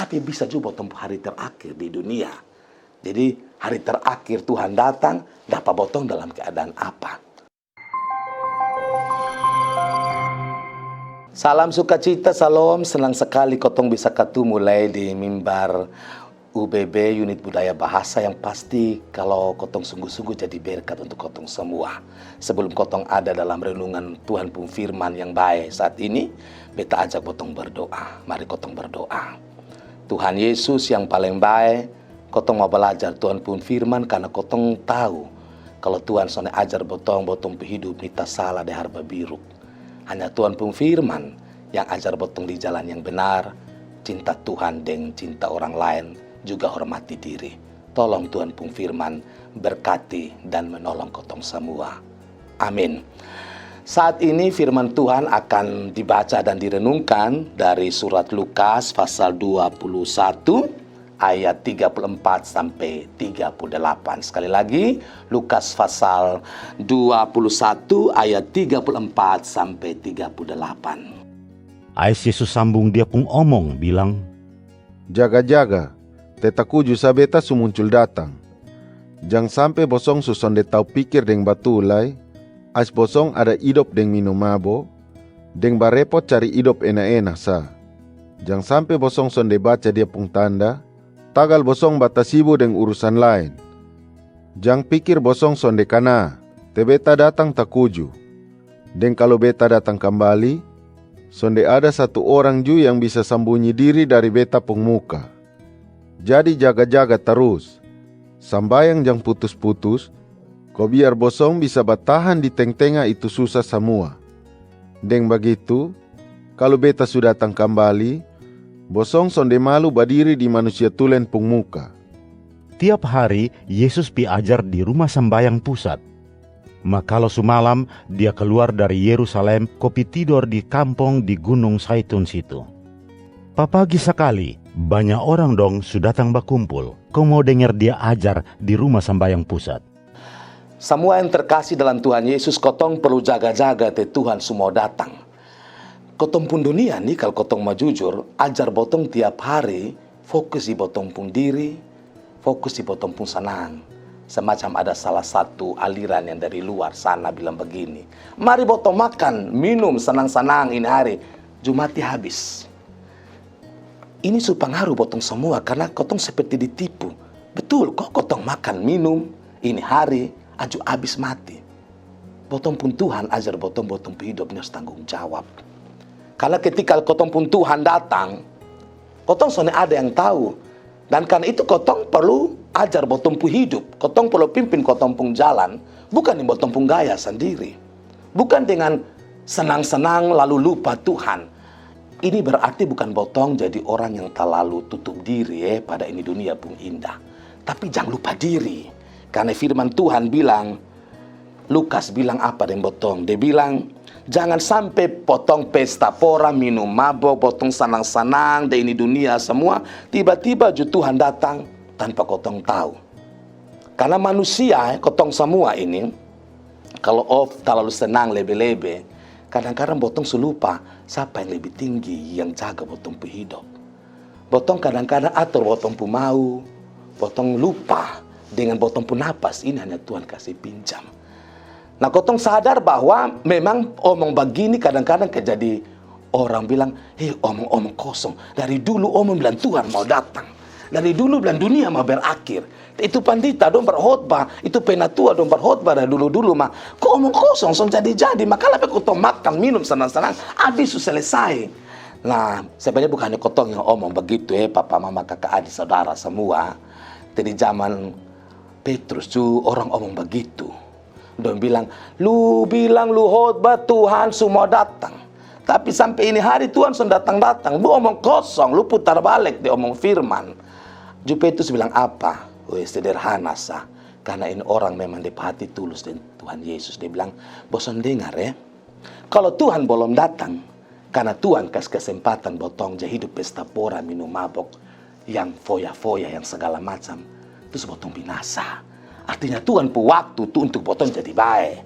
tapi bisa juga botong hari terakhir di dunia. Jadi hari terakhir Tuhan datang, dapat botong dalam keadaan apa? Salam sukacita, salam, senang sekali kotong bisa ketemu mulai di mimbar UBB Unit Budaya Bahasa yang pasti kalau kotong sungguh-sungguh jadi berkat untuk kotong semua. Sebelum kotong ada dalam renungan Tuhan pun firman yang baik saat ini, beta ajak kotong berdoa. Mari kotong berdoa. Tuhan Yesus yang paling baik, kotong mau belajar Tuhan pun firman karena kotong tahu kalau Tuhan soalnya ajar botong hidup nita salah di harba biru. Hanya Tuhan pun firman yang ajar botong di jalan yang benar, cinta Tuhan dan cinta orang lain, juga hormati diri. Tolong Tuhan pun firman berkati dan menolong kotong semua. Amin. Saat ini firman Tuhan akan dibaca dan direnungkan dari surat Lukas pasal 21 ayat 34 sampai 38. Sekali lagi, Lukas pasal 21 ayat 34 sampai 38. Ais Yesus sambung dia pun omong bilang, jaga-jaga, tetakuju sabeta su muncul datang. Jangan sampai bosong su sonde tau pikir deng batulai, ais bosong ada idop deng minum mabo, deng barepot cari idop enak-enak sa. Jangan sampai bosong sonde baca dia pung tanda, tagal bosong batasibu deng urusan lain. Jang pikir bosong sonde kana, te beta datang takuju. Deng kalau beta datang kembali, sonde ada satu orang ju yang bisa sembunyi diri dari beta pung muka. Jadi jaga-jaga terus. Sambayang jang putus-putus, ko biar bosong bisa bertahan di teng-tengah itu susah semua. Deng begitu, kalau beta sudah datang kembali, bosong sonde malu berdiri di manusia tulen pung muka. tiap hari Yesus pi ajar di rumah sembayang pusat. Makalau semalam dia keluar dari Yerusalem, kopi tidur di kampung di Gunung Zaitun situ. Papagi sekali, banyak orang dong sudah datang berkumpul. Kau mau dengar dia ajar di rumah sembayang pusat. Semua yang terkasih dalam Tuhan Yesus, kotong perlu jaga-jaga te Tuhan semua datang. Kotong pun dunia nih, kalau kotong mau jujur, ajar botong tiap hari, fokus di botong pun diri, fokus di botong pun senang. Semacam ada salah satu aliran yang dari luar sana bilang begini, mari botong makan, minum, senang-senang ini hari, Jumati habis. Ini pengaruh botong semua, karena kotong seperti ditipu. Betul, kok kotong makan, minum, ini hari, aju habis mati. Botong pun Tuhan ajar botong hidupnya harus tanggung jawab. Karena ketika kotong pun Tuhan datang, kotong soalnya ada yang tahu. Dan karena itu kotong perlu ajar botong pun hidup. Kotong perlu pimpin kotong pun jalan. Bukan di botong pun gaya sendiri. Bukan dengan senang-senang lalu lupa Tuhan. Ini berarti bukan botong jadi orang yang terlalu tutup diri pada ini dunia pun indah. Tapi jangan lupa diri. Karena firman Tuhan bilang, Lukas bilang apa dengan botong? Dia bilang, jangan sampai potong pesta pora, minum mabok, potong senang-senang di ini dunia semua. Tiba-tiba Tuhan datang tanpa kotong tahu. Karena manusia, kotong semua ini, kalau terlalu senang lebih-lebih, kadang-kadang botong selupa siapa yang lebih tinggi yang jaga botong hidup. Botong kadang-kadang atur botong mau, botong lupa dengan botong napas. Ini hanya Tuhan kasih pinjam. Nah, kotong sadar bahwa memang omong begini kadang-kadang jadi orang bilang, omong-omong kosong. Dari dulu omong bilang Tuhan mau datang. Dari dulu bilang dunia mau berakhir. Itu pandita dong berkhotbah, itu penatua dong berkhotbah dari dulu-dulu mah. Kok omong kosong, jadi. Maka lebih kotong makan, minum, senang-senang, habis selesai. Nah, sebenarnya bukan hanya kotong yang omong begitu papa, mama, kakak, adik, saudara semua. Di zaman Petrus tuh orang omong begitu. Don bilang lu khotbah Tuhan semua datang. Tapi sampai ini hari Tuhan sudah datang. Lu omong kosong, lu putar balik dia omong firman. Petrus bilang apa? Sederhana sah. Karena ini orang memang di hati tulus dengan Tuhan Yesus. Dia bilang, bosan dengar kalau Tuhan belum datang, karena Tuhan kasih kesempatan botong jadi hidup pesta pora, minum mabok, yang foya-foya, yang segala macam. Terus botong binasa. Artinya Tuhan pu waktu tuh untuk botong jadi baik.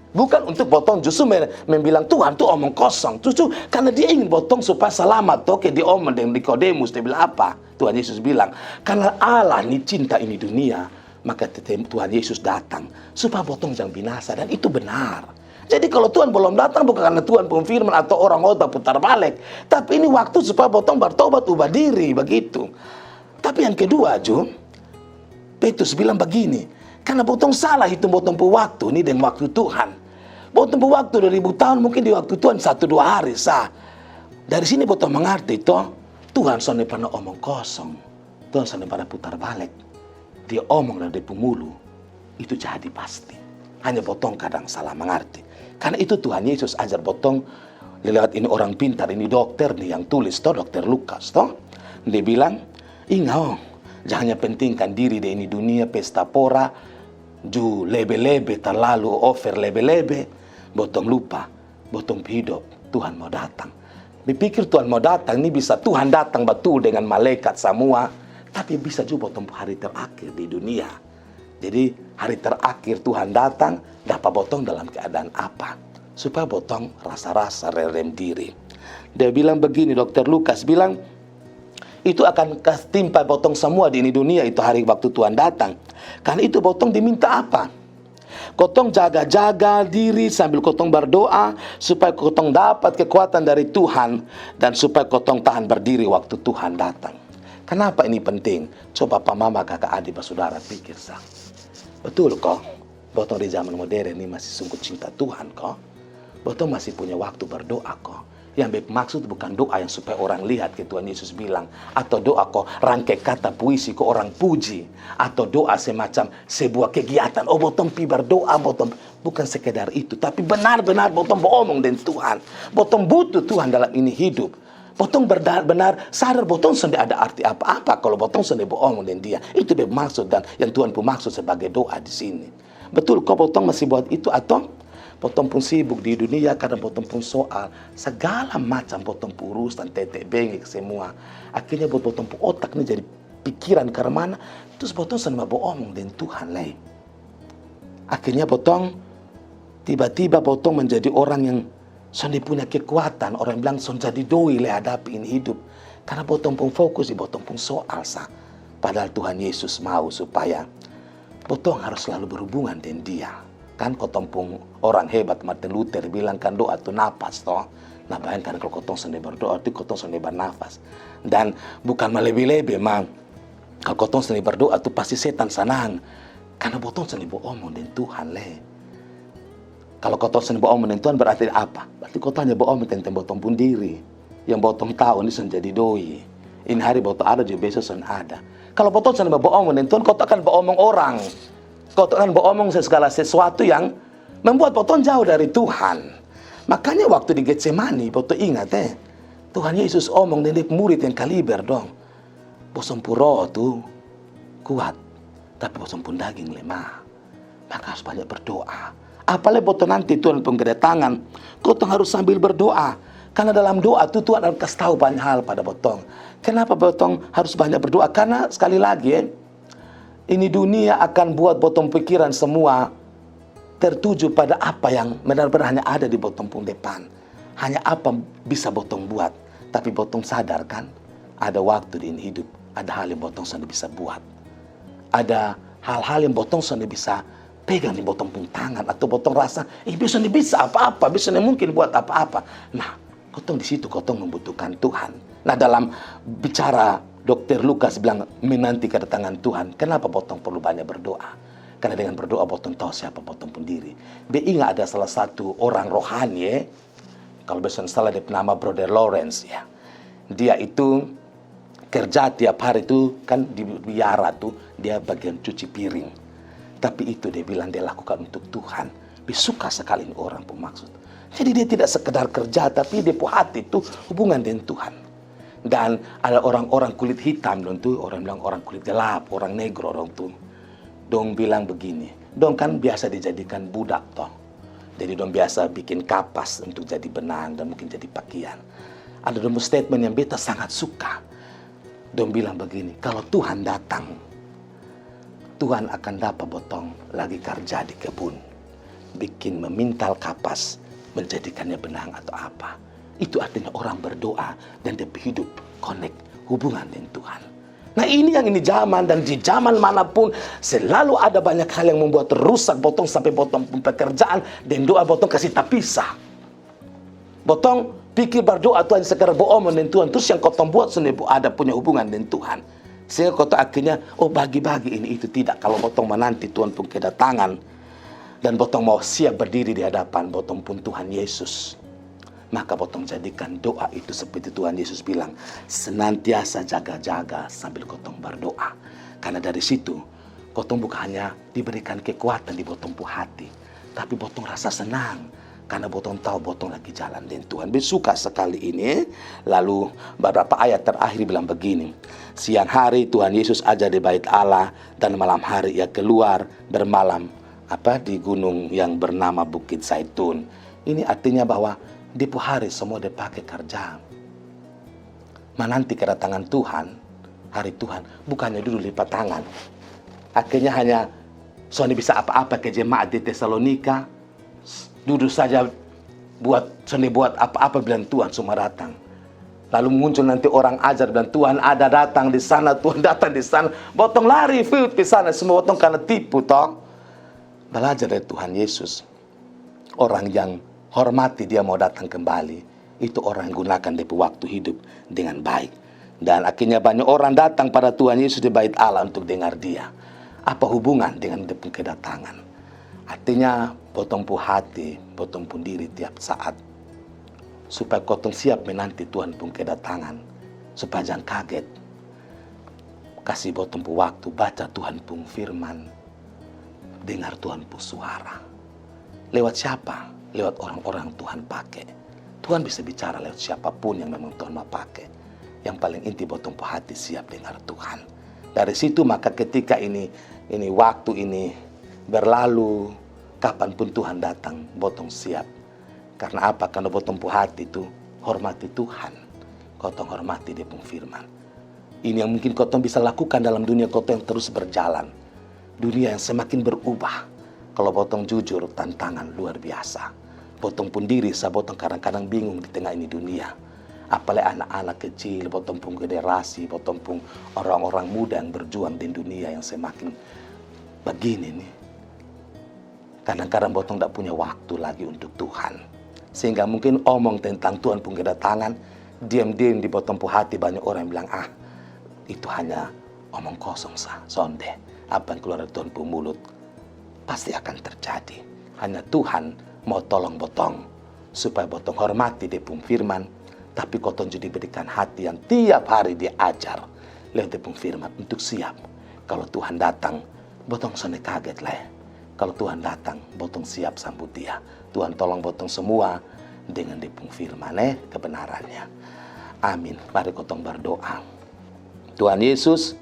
Bukan untuk botong justru membilang Tuhan tuh omong kosong. Justru karena dia ingin botong supaya selamat. Oke, dia omong dengan Nikodemus, dia bilang apa? Tuhan Yesus bilang, karena Allah ini cinta ini dunia, maka Tuhan Yesus datang supaya botong jangan binasa. Dan itu benar. Jadi kalau Tuhan belum datang bukan karena Tuhan pemfirman atau orang otak putar balik. Tapi ini waktu supaya botong bertobat, ubah diri, begitu. Tapi yang kedua, Petrus bilang begini, karena botong salah hitung botong waktu ini dengan waktu Tuhan. Botong waktu 2000 tahun mungkin di waktu Tuhan 1-2 hari sah. Dari sini botong mengerti toh, Tuhan soalnya pernah omong kosong. Tuhan soalnya pernah putar balik. Dia omong dari pemulu, itu jadi pasti. Hanya botong kadang salah mengerti. Karena itu Tuhan Yesus ajar botong, lewat ini orang pintar, ini dokter nih yang tulis toh, dokter Lukas toh. Dia bilang, ingat jangan pentingkan diri di ini dunia pesta pora, ju lebe-lebe terlalu over lebe-lebe, botong lupa, botong hidup Tuhan mau datang. Dipikir Tuhan mau datang, ini bisa Tuhan datang betul dengan malaikat semua, tapi bisa juga botong hari terakhir di dunia. Jadi hari terakhir Tuhan datang, dapat botong dalam keadaan apa? Supaya botong rasa-rasa rem diri. Dia bilang begini, dokter Lukas bilang, itu akan timpa botong semua di ini dunia itu hari waktu Tuhan datang. Karena itu botong diminta apa? Kotong jaga-jaga diri sambil kotong berdoa supaya kotong dapat kekuatan dari Tuhan dan supaya kotong tahan berdiri waktu Tuhan datang. Kenapa ini penting? Coba Pak Mama, kakak, adik, saudara pikir sah. Betul kok? Botong di zaman modern ini masih sungguh cinta Tuhan kok. Botong masih punya waktu berdoa kok. Yang bermaksud bukan doa yang supaya orang lihat ke Tuhan Yesus bilang. Atau doa kok rangkai kata puisi ke orang puji. Atau doa semacam sebuah kegiatan. Oh botong pi berdoa botong. Bukan sekedar itu. Tapi benar-benar botong beromong dengan Tuhan. Botong butuh Tuhan dalam ini hidup. Botong benar-benar sadar botong sendiri ada arti apa-apa. Kalau botong sendiri beromong dengan dia. Itu bermaksud dan yang Tuhan pun maksud sebagai doa di sini. Betul kok botong masih buat itu atau? Potong pun sibuk di dunia karena potong pun soal segala macam potong pun urusan tetek bengek semua. Akhirnya buat potong pun otak ini jadi pikiran ke mana. Terus potong sama bohong dengan Tuhan leh. Akhirnya potong tiba-tiba potong menjadi orang yang sudah punya kekuatan. Orang bilang sudah jadi doi leh hadapi ini hidup. Karena potong pun fokus di potong pun soal sah. Padahal Tuhan Yesus mau supaya potong harus selalu berhubungan dengan Dia. Kan kotompung orang hebat Martin Luther bilang kan doa itu napas toh. Nah bayangkan kalau kotong sendiri berdoa itu kotong sendiri bernafas. Dan bukan melebih-lebih mah. Kalau kotong sendiri berdoa itu pasti setan senang. Karena kotong sendiri beromong dengan Tuhan leh. Kalau kotong sendiri beromong dengan Tuhan berarti apa? Berarti kotong hanya beromong tentang botong pun diri. Yang botong tahu ini sudah jadi doi. Ini hari botong ada juga besok sudah ada. Kalau botong sendiri beromong dengan Tuhan kotong akan beromong orang. Kau akan beromong segala sesuatu yang membuat potong jauh dari Tuhan. Makanya waktu di Getsemani, potong ingat Tuhan Yesus omong dengan murid yang kaliber dong. Bosong puro tuh kuat, tapi bosong pun daging lemah. Maka harus banyak berdoa. Apalagi potong nanti Tuhan penggeretangan, potong harus sambil berdoa. Karena dalam doa itu Tuhan akan kasih tahu banyak hal pada potong. Kenapa potong harus banyak berdoa? Karena sekali lagi ini dunia akan buat botong pikiran semua tertuju pada apa yang benar-benar hanya ada di botong pun depan. Hanya apa bisa botong buat. Tapi botong sadar kan, ada waktu di ini hidup. Ada hal yang botong sendiri bisa buat. Ada hal-hal yang botong sendiri bisa pegang di botong pun tangan. Atau botong rasa, bisa apa-apa, bisa mungkin buat apa-apa. Nah, kotong di situ, kotong membutuhkan Tuhan. Nah, dalam bicara Dokter Lukas bilang menanti kedatangan Tuhan. Kenapa botong perlu banyak berdoa? Karena dengan berdoa botong tahu siapa botong pun diri. Dia ingat ada salah satu orang rohani kalau besok salah dia nama Brother Lawrence ya. Dia itu kerja tiap hari itu kan di biara tuh dia bagian cuci piring. Tapi itu dia bilang dia lakukan untuk Tuhan. Dia suka sekali orang pemaksud. Jadi dia tidak sekedar kerja tapi dia punya hati itu hubungan dengan Tuhan. Dan ada orang-orang kulit hitam dong tuh, orang bilang orang kulit gelap, orang negro dong tuh. Dong bilang begini, dong kan biasa dijadikan budak toh. Jadi dong biasa bikin kapas untuk jadi benang dan mungkin jadi pakaian. Ada dong statement yang beta sangat suka. Dong bilang begini, kalau Tuhan datang, Tuhan akan dapat botong lagi kerja di kebun. bikin memintal kapas, menjadikannya benang atau apa. Itu artinya orang berdoa dan dia hidup connect hubungan dengan Tuhan. Nah ini zaman, dan di zaman manapun selalu ada banyak hal yang membuat rusak botong sampai botong pekerjaan dan doa botong kasih tapisah. Botong pikir berdoa Tuhan sekarang bohong dengan Tuhan, terus yang kotong buat sendiri ada punya hubungan dengan Tuhan. Sehingga kotong akhirnya bagi-bagi ini itu tidak. Kalau botong menanti Tuhan pun kedatangan dan botong mau siap berdiri di hadapan botong pun Tuhan Yesus, maka botong jadikan doa itu seperti Tuhan Yesus bilang, senantiasa jaga-jaga sambil kotong berdoa. Karena dari situ kotong bukan hanya diberikan kekuatan di botong pu hati, tapi botong rasa senang karena botong tahu botong lagi jalan dengan Tuhan. Bersuka sekali ini. Lalu beberapa ayat terakhir bilang begini, siang hari Tuhan Yesus ajar di bait Allah, dan malam hari ia keluar bermalam di gunung yang bernama Bukit Zaitun. Ini artinya bahwa di hari semua dia pakai kerja menanti kedatangan Tuhan. Hari Tuhan bukannya dulu lipat tangan, akhirnya hanya soalnya bisa apa-apa ke jemaat di Tesalonika, duduk saja buat apa-apa bilang Tuhan semua datang. Lalu muncul nanti orang ajar dan Tuhan ada datang di sana, Tuhan datang di sana, botong lari fiut di sana, semua botong karena tipu toh. Belajar dari Tuhan Yesus, orang yang hormati dia mau datang kembali, itu orang yang gunakan dia waktu hidup dengan baik. Dan akhirnya banyak orang datang pada Tuhan Yesus di bait Allah untuk dengar dia. Apa hubungan dengan dia pun kedatangan? Artinya potong pu hati, potong pun diri tiap saat, supaya kotong siap menanti Tuhan pun kedatangan, supaya jangan kaget. Kasih potong pu waktu baca Tuhan pun firman, dengar Tuhan pun suara. Lewat siapa? Lewat orang-orang Tuhan pakai. Tuhan bisa bicara lewat siapapun yang memang Tuhan mau pakai. Yang paling inti botong pu hati siap dengar Tuhan. Dari situ maka ketika ini waktu ini berlalu, kapanpun Tuhan datang, botong siap. Karena apa? Karena botong pu hati itu hormati Tuhan. Kotong hormati dia pun firman. Ini yang mungkin kotong bisa lakukan dalam dunia kotong yang terus berjalan. Dunia yang semakin berubah. Kalau botong jujur, tantangan luar biasa. Botong pun diri, saya botong kadang-kadang bingung di tengah ini dunia. Apalagi anak-anak kecil, botong pun generasi, botong pun orang-orang muda yang berjuang di dunia yang semakin begini nih. Kadang-kadang botong tidak punya waktu lagi untuk Tuhan. Sehingga mungkin omong tentang Tuhan pun kedatangan, diam-diam di botong pu hati banyak orang yang bilang, itu hanya omong kosong sonde. Apa yang keluar dari Tuhan pun mulut pasti akan terjadi. Hanya Tuhan mau tolong botong supaya botong hormati dia pun firman, tapi kotong jadi berikan hati yang tiap hari diajar lewat dia pun firman untuk siap. Kalau Tuhan datang, botong sana kaget lah. Kalau Tuhan datang, botong siap sambut dia. Tuhan tolong botong semua dengan dia pun firman kebenarannya. Amin. Mari kotong berdoa. Tuhan Yesus,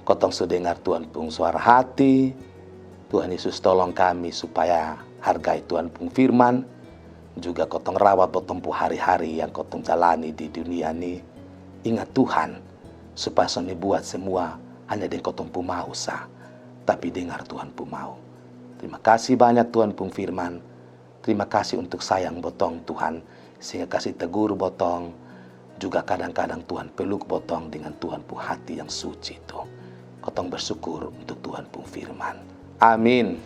kotong sudah dengar Tuhan pun suara hati. Tuhan Yesus tolong kami supaya hargai Tuhan pun firman. Juga kotong rawat botong pu hari-hari yang kotong jalani di dunia ini. Ingat Tuhan, supaya soni buat semua hanya dengan kotong pu mau sah, tapi dengar Tuhan pun mau. Terima kasih banyak Tuhan pun firman. Terima kasih untuk sayang botong Tuhan, sehingga kasih tegur botong. Juga kadang-kadang Tuhan peluk botong dengan Tuhan pun hati yang suci itu. Kotong bersyukur untuk Tuhan pun firman. Amin.